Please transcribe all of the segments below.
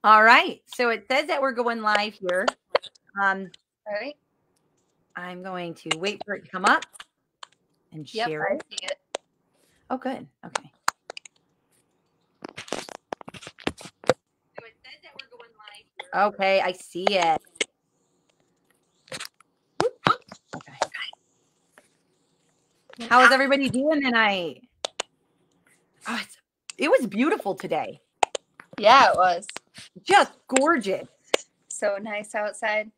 All right. So it says that we're going live here. All right. I'm going to wait for it to come up and Yep, share I it. see it. Oh, good. Okay. So it says that we're going live here. Okay, I see it. Okay. How is everybody doing tonight? Oh, it was beautiful today. Yeah, it was. Just gorgeous. So nice outside.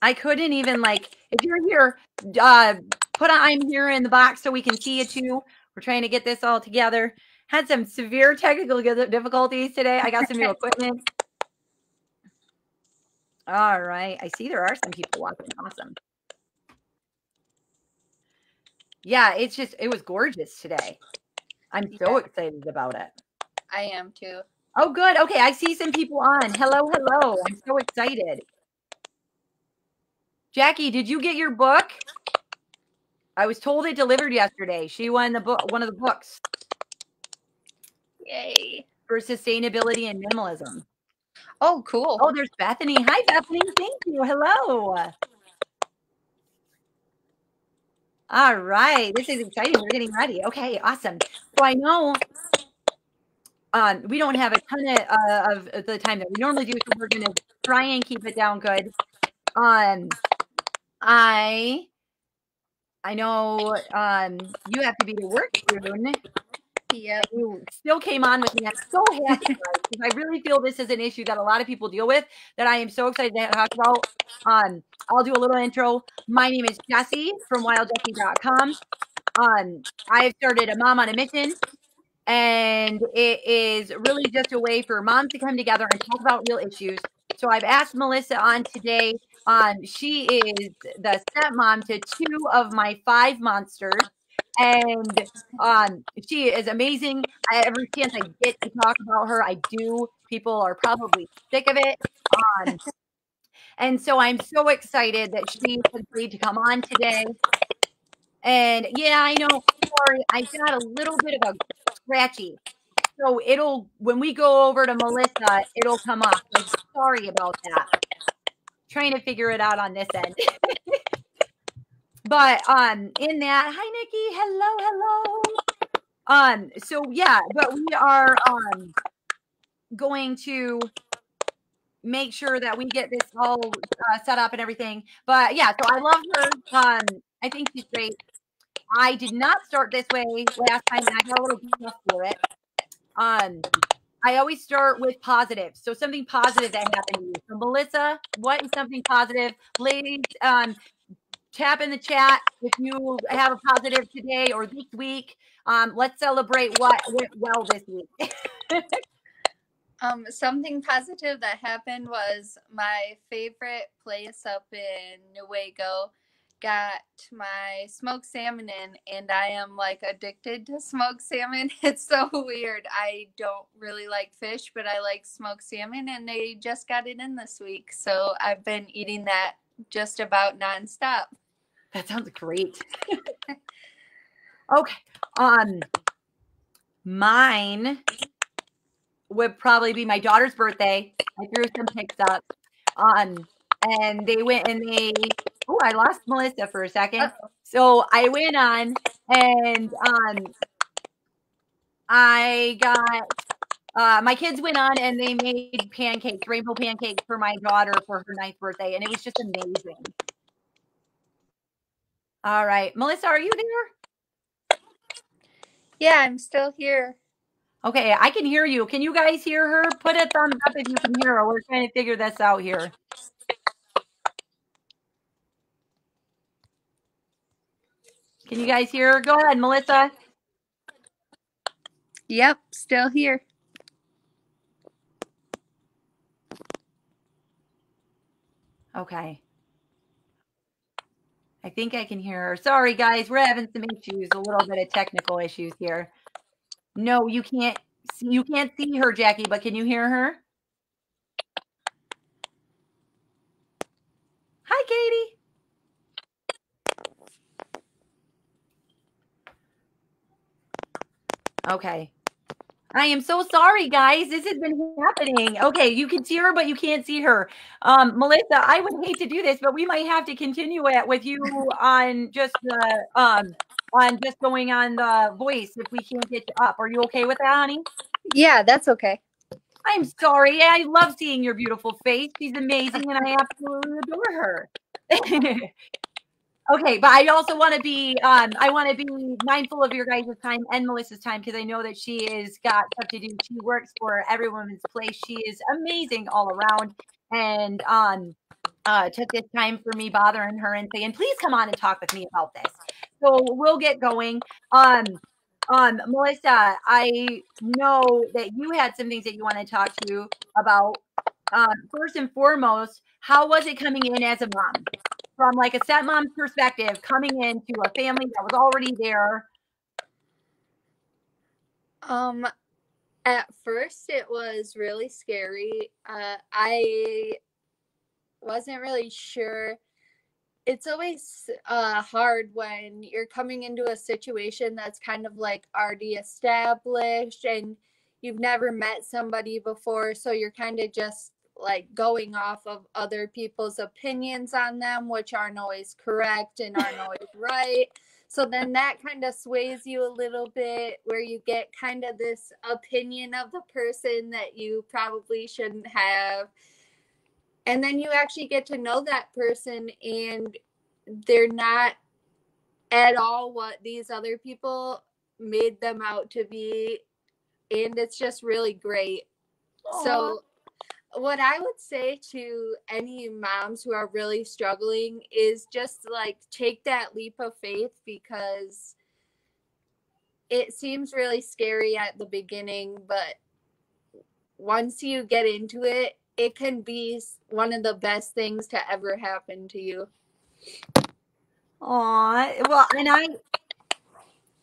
I couldn't even, like, if you're here, put I'm here in the box so we can see you too. We're trying to get this all together. Had some severe technical difficulties today. I got some new equipment. All right. I see there are some people watching. Awesome. Yeah, it was gorgeous today. I'm so excited about it. I am too. Oh, good. Okay, I see some people on. Hello, hello. I'm so excited. Jackie, did you get your book? I was told it delivered yesterday. She won one of the books. Yay. For sustainability and minimalism. Oh, cool. Oh, there's Bethany. Hi, Bethany. Thank you. Hello. All right. This is exciting. We're getting ready. Okay, awesome. So I know we don't have a ton of the time that we normally do, so we're going to try and keep it down good. I know you have to be to work soon. Yeah. You still came on with me. I'm so happy, guys, because I really feel this is an issue that a lot of people deal with that I am so excited to talk about. I'll do a little intro. My name is Jessie from wildjessie.com. I have started a Mom on a Mission, and it is really just a way for moms to come together and talk about real issues. So I've asked Melissa on today. She is the stepmom to 2 of my 5 monsters. And she is amazing. Every chance I get to talk about her, I do. People are probably sick of it. And so I'm so excited that she agreed to come on today. And yeah, I know. Sorry, I got a little bit of a scratchy. So when we go over to Melissa, it'll come up. So sorry about that. Trying to figure it out on this end. But in that, hi Nikki, hello. So yeah, but we are going to make sure that we get this all set up and everything. But yeah, so I love her. I think she's great. I did not start this way last time, and I got a little rough for it. I always start with positive. So something positive that happened to you. So Melissa, what is something positive? Ladies, tap in the chat if you have a positive today or this week. Let's celebrate what went well this week. Something positive that happened was my favorite place up in Newaygo got my smoked salmon in, and I am like addicted to smoked salmon. It's so weird. I don't really like fish, but I like smoked salmon, and they just got it in this week. So I've been eating that just about nonstop. That sounds great. Okay. Mine would probably be my daughter's birthday. I threw some pics up. And they went and I lost Melissa for a second. So I went on and I got my kids went on and they made pancakes, rainbow pancakes for my daughter for her 9th birthday, and it was just amazing. All right, Melissa, are you there? Yeah, I'm still here. Okay, I can hear you. Can you guys hear her? Put a thumbs up if you can hear her. We're trying to figure this out here. Can you guys hear her? Go ahead, Melissa. Yep, still here. Okay. I think I can hear her. Sorry, guys. We're having some issues, a little bit of technical issues here. No, you can't see her, Jackie, but can you hear her? Hi, Katie. Okay. I am so sorry, guys. This has been happening. Okay, you can see her, but you can't see her. Melissa, I would hate to do this, but we might have to continue it with you on just going on the voice if we can't get you up. Are you okay with that, honey? Yeah, that's okay. I'm sorry. I love seeing your beautiful face. She's amazing, and I absolutely adore her. Okay, but I also want to be mindful of your guys' time and Melissa's time because I know that she is got stuff to do. She works for Every Woman's Place. She is amazing all around, and took this time for me bothering her and saying, "Please come on and talk with me about this." So we'll get going. Melissa, I know that you had some things that you want to talk to about. First and foremost, how was it coming in as a mom? From like a stepmom's perspective, coming into a family that was already there. At first it was really scary. I wasn't really sure. It's always hard when you're coming into a situation that's kind of like already established and you've never met somebody before, so you're kind of just like going off of other people's opinions on them, which aren't always correct and aren't always right. So then that kind of sways you a little bit, where you get kind of this opinion of the person that you probably shouldn't have. And then you actually get to know that person, and they're not at all what these other people made them out to be. And it's just really great. Aww. So, what I would say to any moms who are really struggling is just like take that leap of faith, because it seems really scary at the beginning, but once you get into it, it can be one of the best things to ever happen to you. Aw, well, and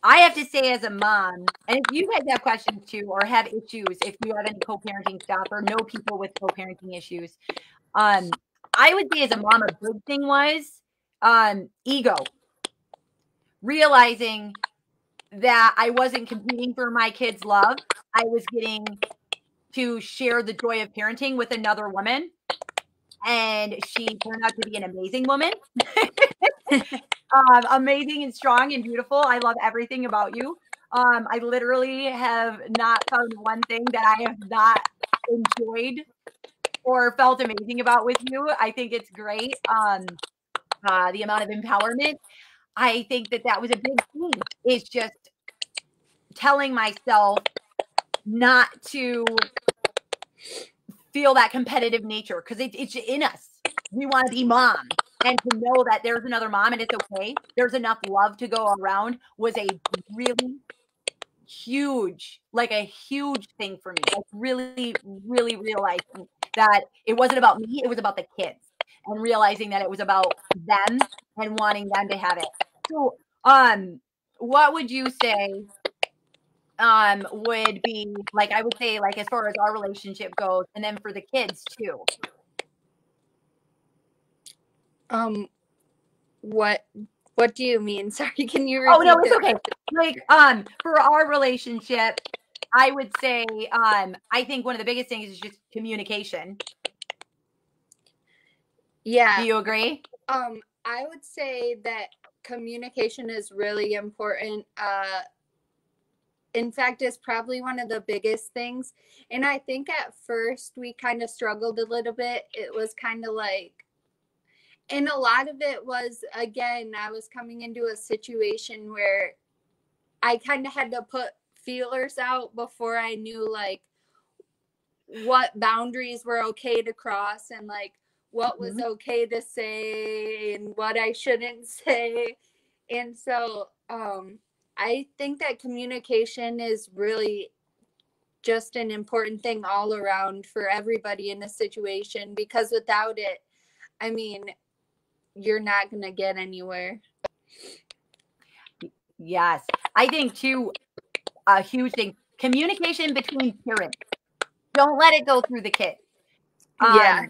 I have to say as a mom, and if you guys have questions too, or have issues, if you have any co-parenting stuff or know people with co-parenting issues, I would say as a mom, a big thing was ego. Realizing that I wasn't competing for my kids' love. I was getting to share the joy of parenting with another woman. And she turned out to be an amazing woman. Amazing and strong and beautiful. I love everything about you. I literally have not found one thing that I have not enjoyed or felt amazing about with you. I think it's great. The amount of empowerment. I think that was a big thing. It's just telling myself not to feel that competitive nature, because it's in us. We want to be mom, and to know that there's another mom and it's okay, there's enough love to go around, was a really huge thing for me. Like really, really realizing that it wasn't about me, it was about the kids, and realizing that it was about them and wanting them to have it. So, what would you say would be like, I would say, like, as far as our relationship goes, and then for the kids too? What do you mean? Sorry, can you repeat? Oh no, it's okay. Like, for our relationship, I would say, I think one of the biggest things is just communication. Yeah. Do you agree? I would say that communication is really important. In fact, it's probably one of the biggest things. And I think at first we kind of struggled a little bit. It was kind of like, and a lot of it was, again, I was coming into a situation where I kind of had to put feelers out before I knew like what boundaries were okay to cross, and like what was okay to say and what I shouldn't say. And so I think that communication is really just an important thing all around for everybody in a situation, because without it, I mean, you're not going to get anywhere. Yes. I think too, a huge thing, communication between parents. Don't let it go through the kids. Yeah.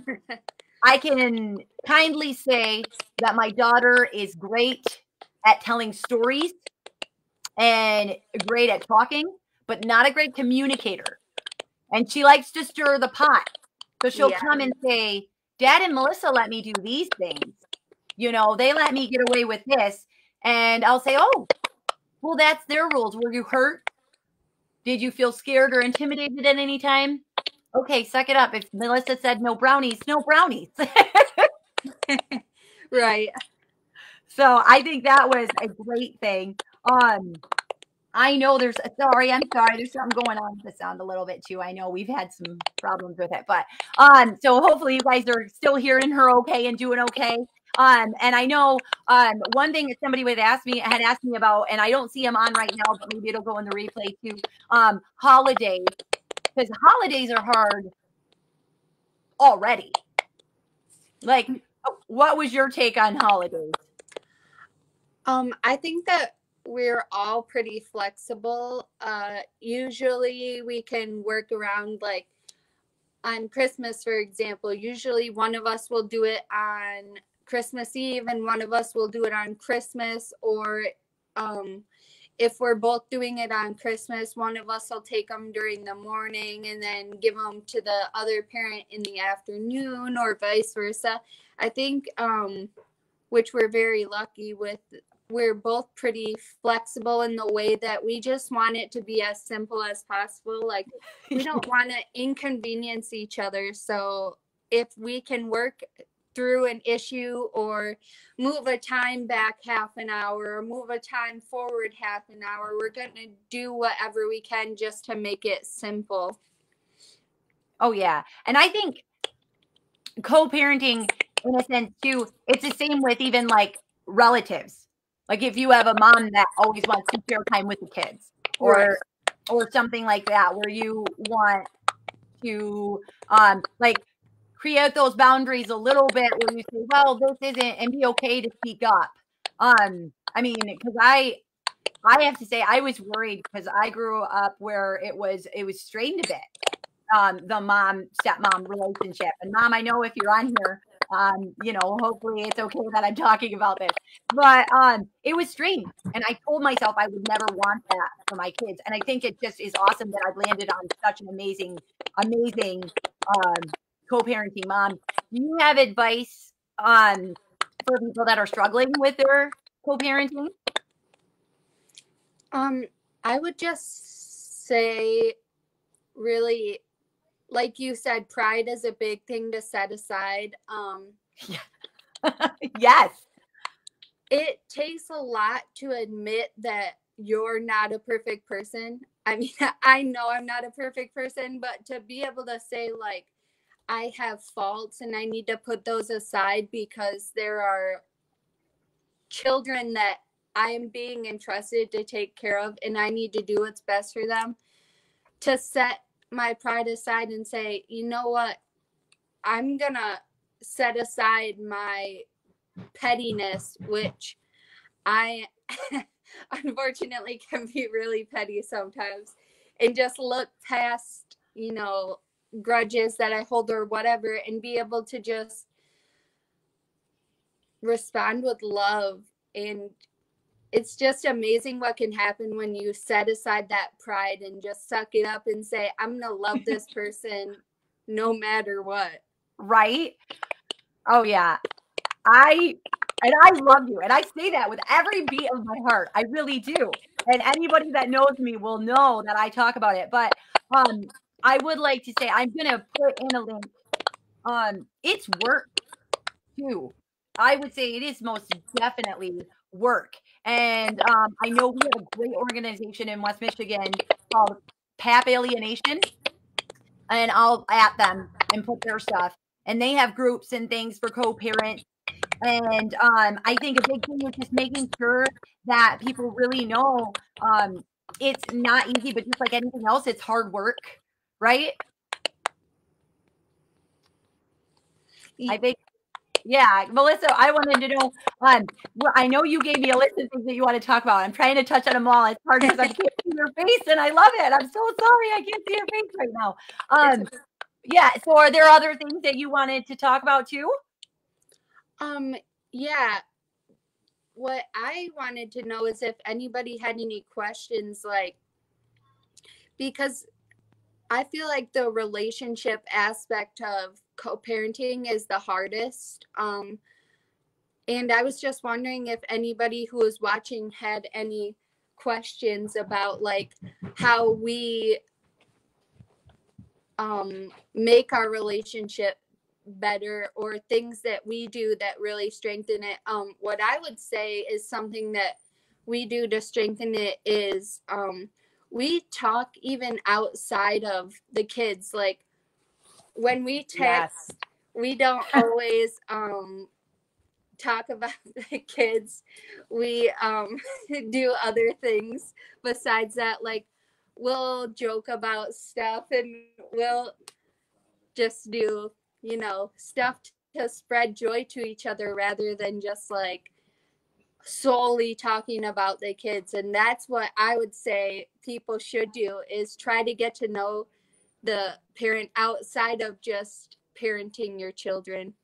I can kindly say that my daughter is great at telling stories and great at talking, but not a great communicator. And she likes to stir the pot. So she'll come and say, Dad and Melissa let me do these things. You know, they let me get away with this. And I'll say, oh, well, that's their rules. Were you hurt? Did you feel scared or intimidated at any time? Okay, suck it up. If Melissa said no brownies, no brownies. Right. So I think that was a great thing. I know I'm sorry, there's something going on with the sound a little bit too. I know we've had some problems with it, but so hopefully you guys are still hearing her okay and doing okay. And I know one thing that somebody had asked me about, and I don't see them on right now, but maybe it'll go in the replay too. Holidays, because holidays are hard already. Like, what was your take on holidays? I think that we're all pretty flexible. Usually we can work around, like on Christmas, for example. Usually one of us will do it on Christmas Eve and one of us will do it on Christmas, or if we're both doing it on Christmas, one of us will take them during the morning and then give them to the other parent in the afternoon, or vice versa. I think which we're very lucky with. We're both pretty flexible in the way that we just want it to be as simple as possible. Like, we don't want to inconvenience each other. So if we can work through an issue or move a time back half an hour or move a time forward half an hour, we're going to do whatever we can just to make it simple. Oh, yeah. And I think co-parenting, in a sense too, it's the same with even like relatives. Like if you have a mom that always wants to share time with the kids, or something like that, where you want to like create those boundaries a little bit, where you say, well, this isn't, and be okay to speak up. I mean, because I have to say I was worried because I grew up where it was strained a bit. The mom stepmom relationship. And Mom, I know if you're on here, you know, hopefully it's okay that I'm talking about this, but it was strained, and I told myself I would never want that for my kids. And I think it just is awesome that I've landed on such an amazing co-parenting mom. Do you have advice for people that are struggling with their co-parenting? I would just say, really, like you said, pride is a big thing to set aside. Yes. It takes a lot to admit that you're not a perfect person. I mean, I know I'm not a perfect person, but to be able to say, like, I have faults and I need to put those aside because there are children that I am being entrusted to take care of and I need to do what's best for them. To set my pride aside and say, you know what, I'm gonna set aside my pettiness, which I unfortunately can be really petty sometimes, and just look past, you know, grudges that I hold or whatever, and be able to just respond with love. And it's just amazing what can happen when you set aside that pride and just suck it up and say, I'm going to love this person no matter what. Right? Oh, yeah. I love you. And I say that with every beat of my heart. I really do. And anybody that knows me will know that I talk about it. But I would like to say, I'm going to put in a link. It's work too. I would say it is most definitely work. And I know we have a great organization in West Michigan called PAP Alienation. And I'll at them and put their stuff. And they have groups and things for co-parents. And I think a big thing is just making sure that people really know it's not easy, but just like anything else, it's hard work, right? I think, yeah. Melissa, I wanted to know, well, I know you gave me a list of things that you want to talk about. I'm trying to touch on them all. It's hard because I can't see your face, and I love it. I'm so sorry I can't see your face right now. Yeah, so are there other things that you wanted to talk about too? Yeah. What I wanted to know is if anybody had any questions, like, because I feel like the relationship aspect of co-parenting is the hardest. And I was just wondering if anybody who was watching had any questions about like how we make our relationship better, or things that we do that really strengthen it. What I would say is something that we do to strengthen it is we talk even outside of the kids. Like when we text, Yes. we don't always talk about the kids. We do other things besides that. Like we'll joke about stuff, and we'll just do, stuff to spread joy to each other rather than just like solely talking about the kids. And that's what I would say people should do, is try to get to know the parent outside of just parenting your children.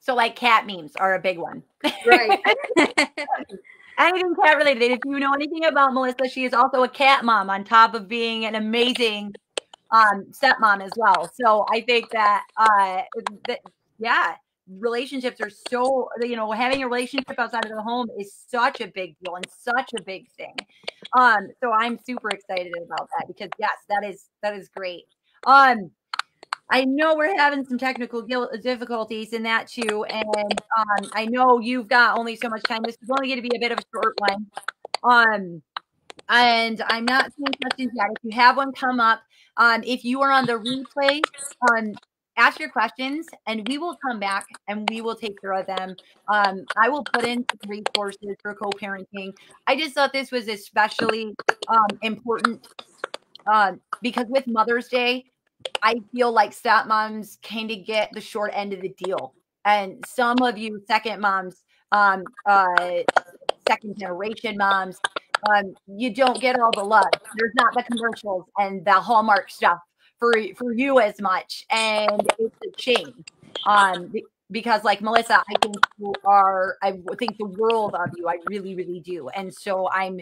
So like cat memes are a big one. Right. Anything cat related. If you know anything about Melissa, she is also a cat mom on top of being an amazing stepmom as well. So I think that, yeah, relationships are so, having a relationship outside of the home is such a big deal and such a big thing. So I'm super excited about that because yes, that is great. I know we're having some technical difficulties in that too, and I know you've got only so much time. This is only going to be a bit of a short one. And I'm not seeing questions yet. If you have one come up, if you are on the replay, ask your questions and we will come back and we will take care of them. I will put in some resources for co-parenting. I just thought this was especially important because with Mother's Day, I feel like stepmoms kind of get the short end of the deal. And some of you second moms, second generation moms, you don't get all the love. There's not the commercials and the Hallmark stuff for you as much, and it's a shame. Because like Melissa, I think the world of you. I really, really do. And so I'm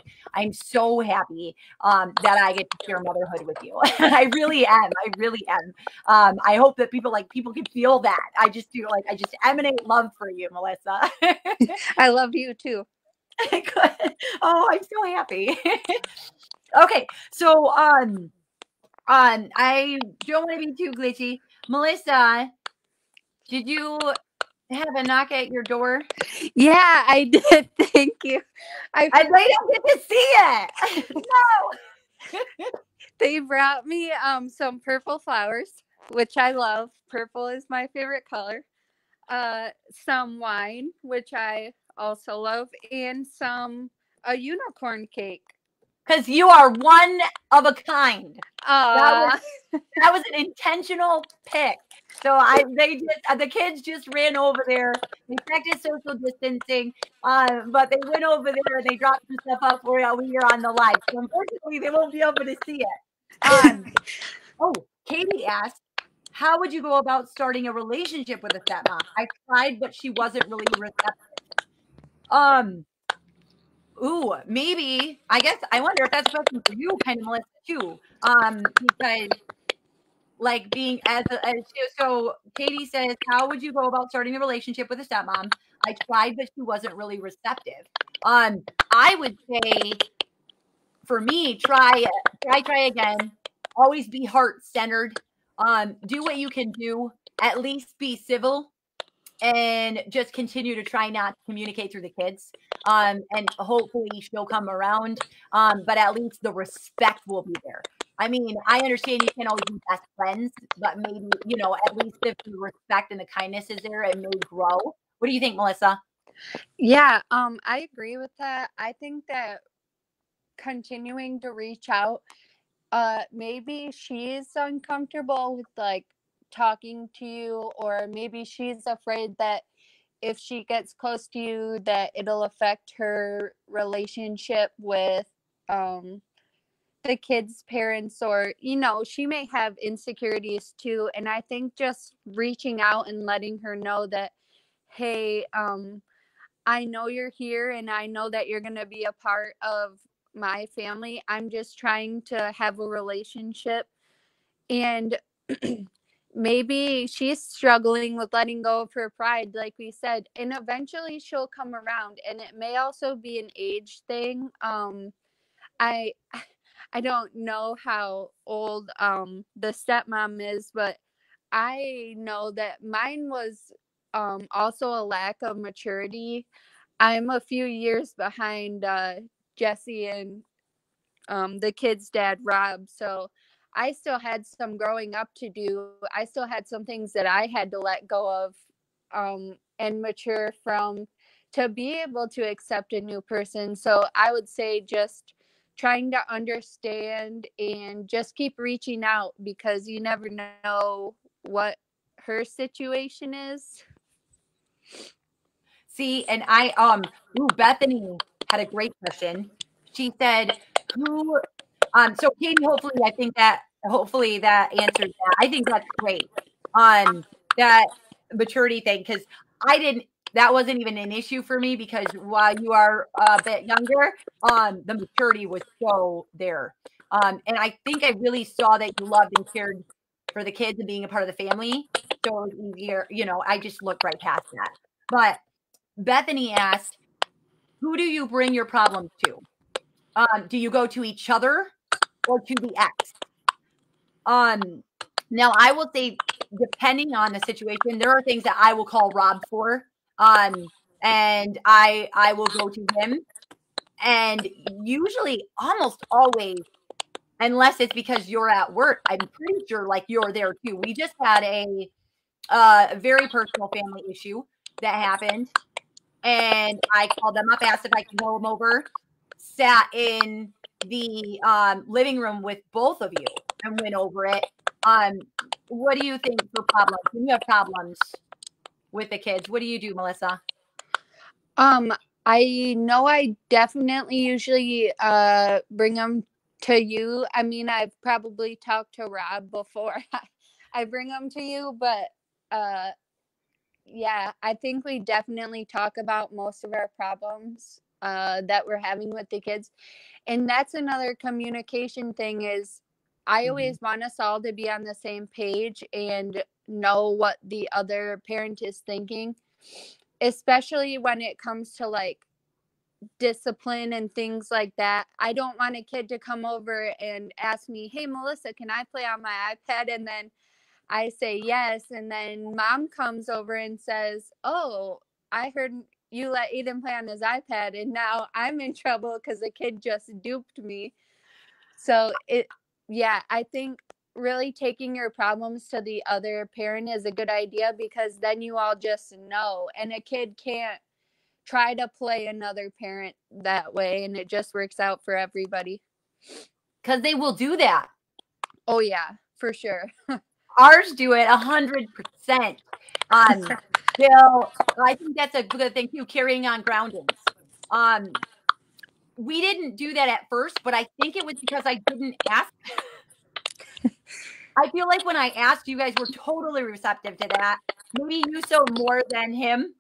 so happy that I get to share motherhood with you. I really am. I really am. I hope that people can feel that. I just do. Like I just emanate love for you, Melissa. I love you too. Good. Oh, I'm so happy. Okay, so I don't want to be too glitchy. Melissa, did you have a knock at your door? Yeah, I did. Thank you. I don't get to see it. No. They brought me some purple flowers, which I love. Purple is my favorite color. Some wine, which I also love, and a unicorn cake. Because you are one of a kind. Aww. That was an intentional pick. So the kids just ran over there. They practiced social distancing, but they went over there and they dropped some stuff up for you here on the live. So unfortunately, they won't be able to see it. Oh, Katie asked, how would you go about starting a relationship with a stepmom? I tried, but she wasn't really receptive. Ooh, maybe. I guess I wonder if that's a question for you, kind of Melissa, too. Because like being so Katie says, how would you go about starting a relationship with a stepmom? I tried, but she wasn't really receptive. I would say for me, try again. Always be heart-centered. Do what you can do. At least be civil and just continue to try not to communicate through the kids. And hopefully she'll come around. But at least the respect will be there. I mean, I understand you can't always be best friends, but maybe, at least if the respect and the kindness is there, it may grow. What do you think, Melissa? Yeah, I agree with that. I think that continuing to reach out, maybe she's uncomfortable with like talking to you, or maybe she's afraid that if she gets close to you that it'll affect her relationship with the kids' parents, or she may have insecurities too. And I think just reaching out and letting her know that, hey, I know you're here and I know that you're going to be a part of my family. I'm just trying to have a relationship. And maybe she's struggling with letting go of her pride, like we said, and eventually she'll come around. And it may also be an age thing. I I don't know how old the stepmom is, but I know that mine was also a lack of maturity. I'm a few years behind Jesse and the kid's dad, Rob. So I still had some growing up to do. I still had some things that I had to let go of and mature from to be able to accept a new person. So I would say just trying to understand and just keep reaching out, because you never know what her situation is. See, and Bethany had a great question. She said, who so Katie, hopefully that answers that. I think that's great on that maturity thing, because that wasn't even an issue for me, because while you are a bit younger, the maturity was so there. And I think I really saw that you loved and cared for the kids and being a part of the family. So it was easier, I just looked right past that. But Bethany asked, who do you bring your problems to? Do you go to each other or to the ex? Now I will say, depending on the situation, there are things that I will call Rob for. And I will go to him. And usually, almost always, unless it's because you're at work, I'm pretty sure like you're there too. We just had a very personal family issue that happened. And I called them up, asked if I could go them over, sat in the living room with both of you and went over it. What do you think for problems? When you have problems with the kids, what do you do, Melissa? I know I definitely usually bring them to you. I mean, I've probably talked to Rob before I bring them to you, but uh yeah, I think we definitely talk about most of our problems that we're having with the kids. And that's another communication thing is I always want us all to be on the same page and know what the other parent is thinking, especially when it comes to like discipline and things like that. I don't want a kid to come over and ask me, "Hey, Melissa, can I play on my iPad?" And then I say yes. And then mom comes over and says, "Oh, I heard you let Eden play on his iPad. And now I'm in trouble because the kid just duped me." So yeah, I think really taking your problems to the other parent is a good idea, because then you all just know. And a kid can't try to play another parent that way, and it just works out for everybody. Because they will do that. Oh yeah, for sure. Ours do it 100%. Bill, I think that's a good thing too, carrying on groundings. We didn't do that at first, but I think it was because I didn't ask. I feel like when I asked, you guys were totally receptive to that. Maybe you so more than him.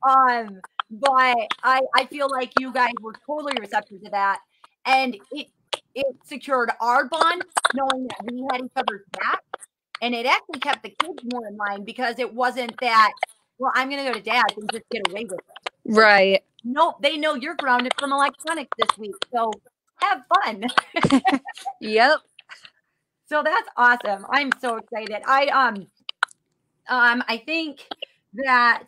But I feel like you guys were totally receptive to that. And it secured our bond, knowing that we had each other's back. And it actually kept the kids more in line, because it wasn't that, well, I'm going to go to dad's and just get away with it. Right. Nope, they know you're grounded from electronics this week. So have fun. Yep. So that's awesome. I'm so excited. I think that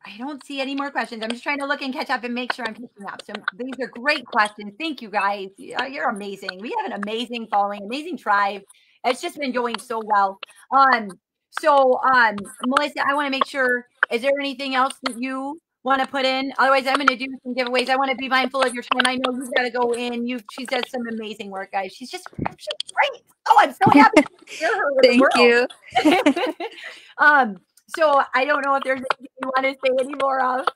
I don't see any more questions. I'm just trying to look and catch up and make sure I'm catching up. So these are great questions. Thank you guys. You're amazing. We have an amazing following, amazing tribe. It's just been going so well. Melissa, I want to make sure, is there anything else that you want to put in? Otherwise, I'm going to do some giveaways. I want to be mindful of your time. I know you've got to go in. She does some amazing work, guys. She's great. Oh, I'm so happy to hear her with Thank the world. you. So I don't know if there's anything you want to say any more of.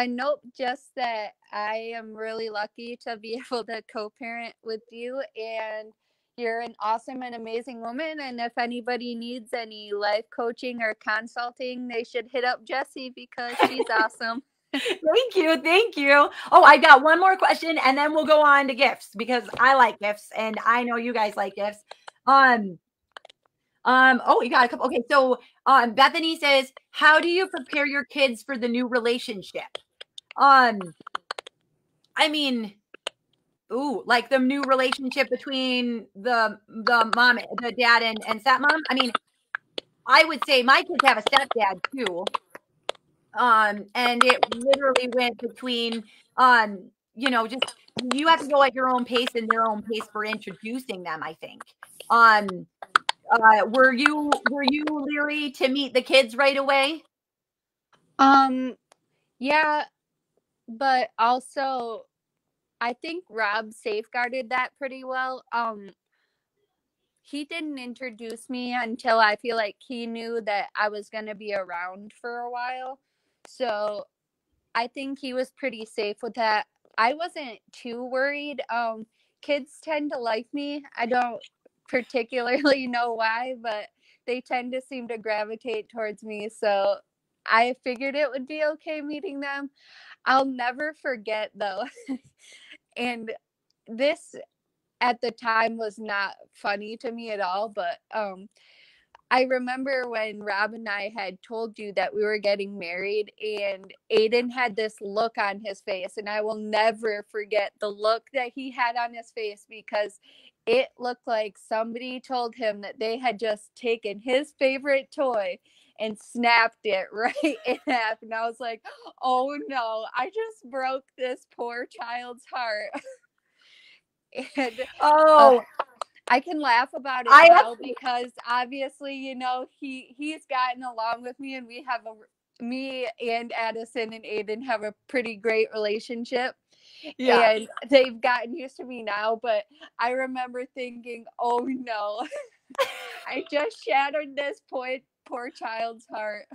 Nope, just that I am really lucky to be able to co-parent with you, and you're an awesome and amazing woman. And if anybody needs any life coaching or consulting, they should hit up Jessie, because she's awesome. Thank you. Thank you. Oh, I got one more question and then we'll go on to gifts because I like gifts and I know you guys like gifts. Oh, you got a couple. Okay. So, Bethany says, how do you prepare your kids for the new relationship? I mean, ooh, like the new relationship between the mom, the dad and stepmom. I mean, I would say my kids have a stepdad too. And it literally went between, just you have to go at your own pace and their own pace for introducing them, I think. Were you leery to meet the kids right away? Yeah, but also I think Rob safeguarded that pretty well. He didn't introduce me until I feel like he knew that I was going to be around for a while. So I think he was pretty safe with that. I wasn't too worried. Kids tend to like me. I don't particularly know why, but they tend to seem to gravitate towards me. So I figured it would be okay meeting them. I'll never forget though. And this at the time was not funny to me at all, but I remember when Rob and I had told you that we were getting married, and Aiden had this look on his face, and I will never forget the look that he had on his face because it looked like somebody told him that they had just taken his favorite toy and snapped it right in half. And I was like, oh no, I just broke this poor child's heart. And I can laugh about it now because obviously, he's gotten along with me, and me and Addison and Aiden have a pretty great relationship. Yeah. And they've gotten used to me now, but I remember thinking, oh no, I just shattered this poor child's heart.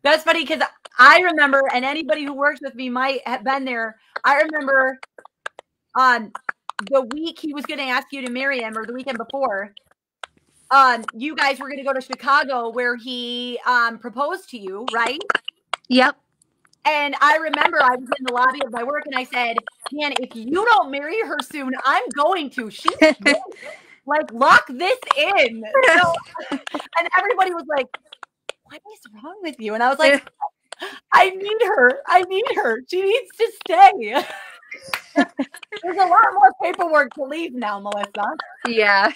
That's funny because I remember, and anybody who works with me might have been there. I remember the week he was going to ask you to marry him, or the weekend before, you guys were going to go to Chicago where he proposed to you, right? Yep. And I remember I was in the lobby of my work and I said, man, if you don't marry her soon, I'm going to. She's like, lock this in. So, and everybody was like, what is wrong with you? And I was like, I need her. I need her. She needs to stay. There's a lot more paperwork to leave now, Melissa. Yeah.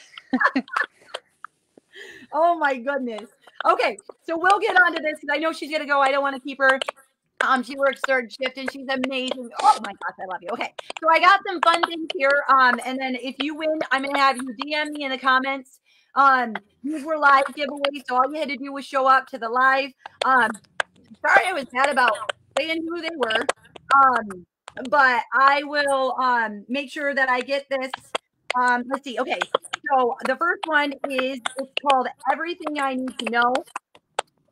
Oh my goodness. Okay, so we'll get on to this because I know she's gonna go. I don't want to keep her. She works third shift and she's amazing. Oh my gosh, I love you. Okay, so I got some fun things here. And then if you win, I'm gonna have you DM me in the comments. These were live giveaways, so all you had to do was show up to the live. Sorry I was bad about saying who they were. But I will make sure that I get this. Let's see. Okay, so the first one is, it's called Everything I Need to Know.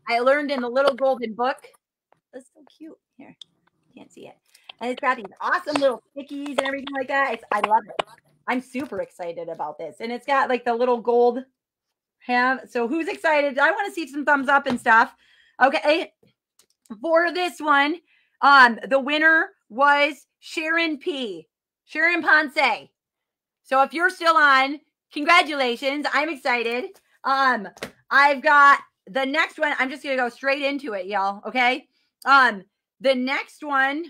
I learned in the little golden book. That's so cute. Here, can't see it. And it's got these awesome little stickies and everything like that. I love it. I'm super excited about this. And it's got like the little gold ham. So who's excited? I want to see some thumbs up and stuff. Okay. For this one, the winner was Sharon P. Sharon Ponce. So if you're still on, congratulations. I'm excited. I've got the next one. I'm just going to go straight into it, y'all. Okay. The next one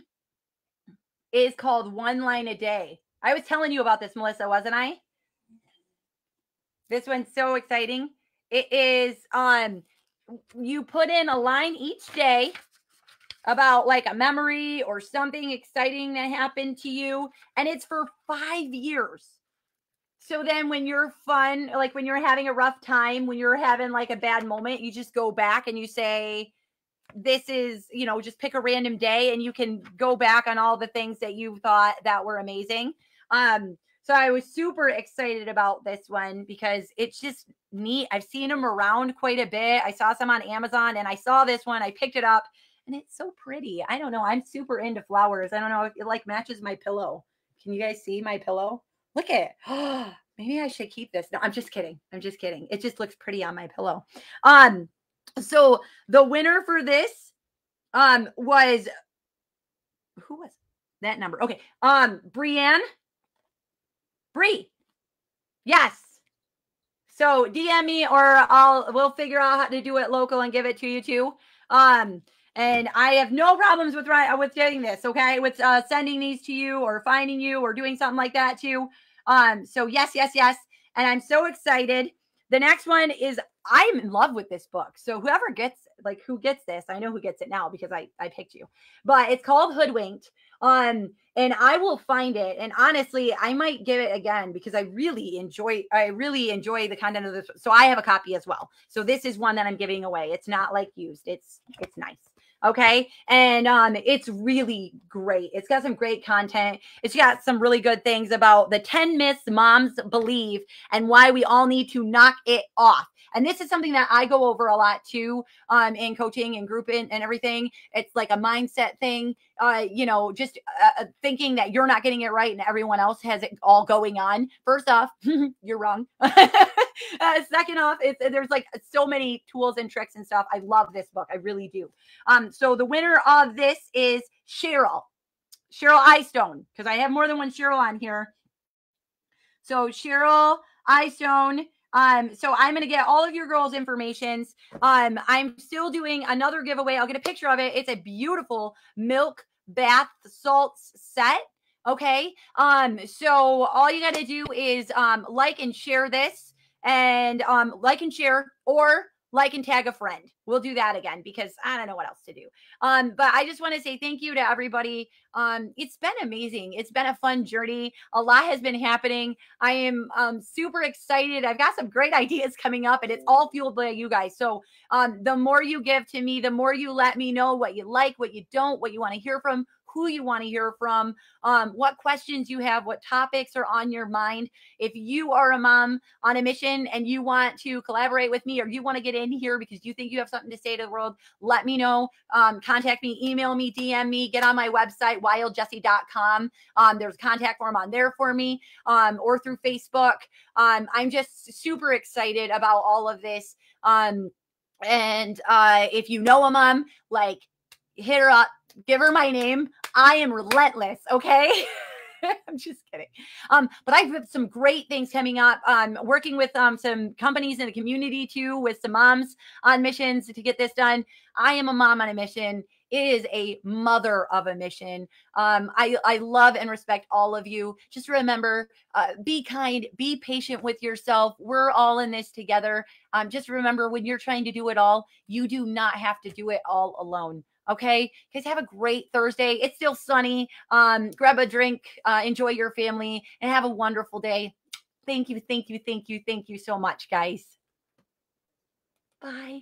is called One Line a Day. I was telling you about this, Melissa, wasn't I? This one's so exciting. It is, you put in a line each day about like a memory or something exciting that happened to you. And it's for 5 years. So then when you're fun, like when you're having a rough time, when you're having like a bad moment, you just go back and you say, this is, just pick a random day and you can go back on all the things that you thought that were amazing. So I was super excited about this one because it's just neat. I've seen them around quite a bit. I saw some on Amazon and I saw this one. I picked it up and it's so pretty. I don't know. I'm super into flowers. I don't know if it like matches my pillow. Can you guys see my pillow? Look at it. Maybe I should keep this. No, I'm just kidding. I'm just kidding. It just looks pretty on my pillow. So the winner for this was who was that number? Okay. Brienne. Bree. Yes. So DM me or we'll figure out how to do it local and give it to you too. And I have no problems with getting this, okay? With sending these to you or finding you or doing something like that too. So yes. And I'm so excited. The next one is I'm in love with this book. So who gets this, I know who gets it now because I picked you. But it's called Hoodwinked. And I will find it. And honestly, I might give it again because I really enjoy the content of this. So I have a copy as well. So this is one that I'm giving away. It's not like used. It's nice. Okay. And it's really great. It's got some great content. It's got some really good things about the 10 myths moms believe and why we all need to knock it off. And this is something that I go over a lot too, in coaching and grouping and everything. It's like a mindset thing, just thinking that you're not getting it right and everyone else has it all going on. First off, you're wrong. Second off, there's like so many tools and tricks and stuff. I love this book. I really do. So the winner of this is Cheryl Eyestone, because I have more than one Cheryl on here. So Cheryl Eyestone. So I'm going to get all of your girls' informations. I'm still doing another giveaway. I'll get a picture of it. It's a beautiful milk bath salts set. Okay. So all you got to do is, like and share this and, like and share or like and tag a friend. We'll do that again because I don't know what else to do. But I just want to say thank you to everybody. It's been amazing. It's been a fun journey. A lot has been happening. I am super excited. I've got some great ideas coming up and it's all fueled by you guys. So the more you give to me, the more you let me know what you like, what you don't, what you want to hear from, who you want to hear from, what questions you have, what topics are on your mind. If you are a mom on a mission and you want to collaborate with me or you want to get in here because you think you have something to say to the world, let me know. Contact me, email me, DM me, get on my website, wildjessie.com. There's a contact form on there for me, or through Facebook. I'm just super excited about all of this. And if you know a mom, like, hit her up, give her my name. I am relentless. Okay. I'm just kidding. But I have some great things coming up. Working with some companies in the community too, with some moms on missions to get this done. I am a mom on a mission. It is a mother of a mission. I love and respect all of you. Just remember, be kind, be patient with yourself. We're all in this together. Just remember, when you're trying to do it all, you do not have to do it all alone. Okay, guys, have a great Thursday. It's still sunny. Grab a drink, enjoy your family, and have a wonderful day. Thank you so much, guys. Bye.